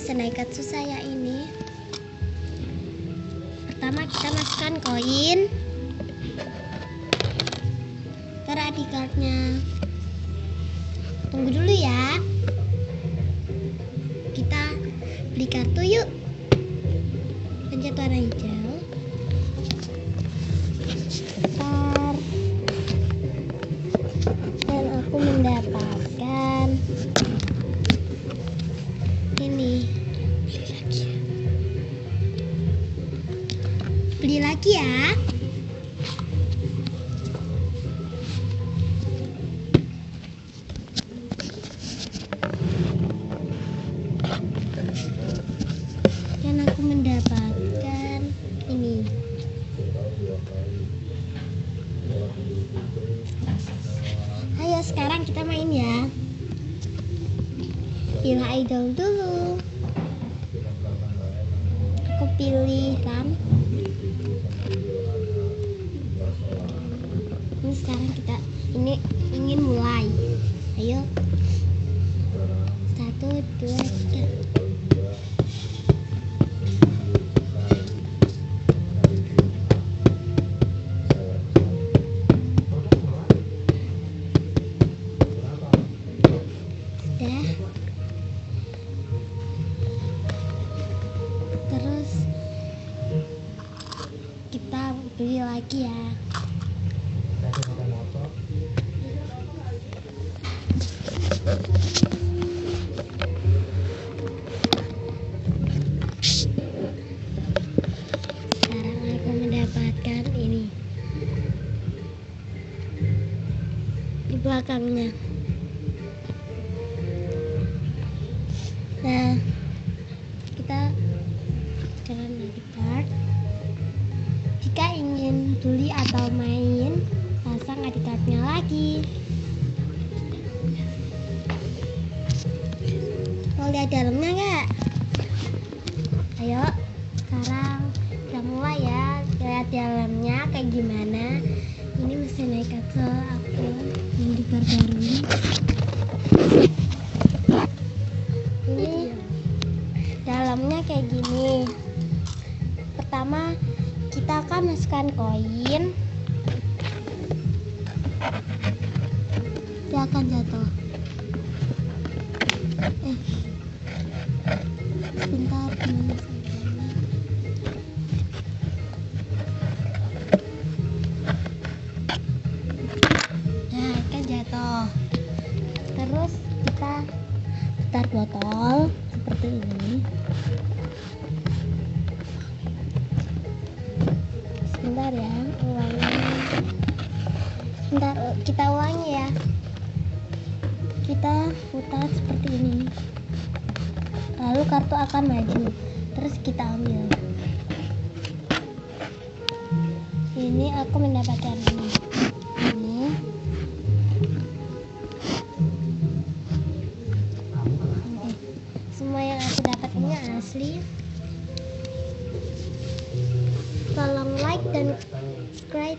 mesin Naikatsu saya ini. Pertama kita masukkan koin ke ID cardnya. Tunggu dulu ya. Kita beli kartu yuk. Pencet warna hijau. Dan aku mendapatkan ini. Beli lagi ya. Dan aku mendapatkan ini. Ayo sekarang kita main ya. Pilih idol dulu. Aku pilih Ram. Ini sekarang kita ingin mulai. Ayo. 1, 2, 3. Terus kita beli lagi ya. Sekarang aku mendapatkan ini di belakangnya. Nah, kita jalan lagi card. Jika ingin beli atau main, pasang ID cardnya lagi. Mau lihat dalamnya nggak? Ayo, sekarang kita mulai ya. Lihat dalamnya kayak gimana. Ini mesin Naikatsu aku yang diperbarui. Ini dalamnya kayak gini. Pertama kita akan masukkan koin. Dia akan jatuh. Sebentar gimana caranya? Nah, kan jatuh. Terus kita putar botol seperti ini. Sebentar ya, ulangi. Sebentar, kita ulangi ya. Kita putar seperti ini. Lalu kartu akan maju. Terus kita ambil. Ini aku mendapatkan ini. Ini. Semua yang aku dapat ini asli. Tolong like dan subscribe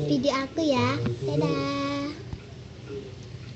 video aku ya. Dadah.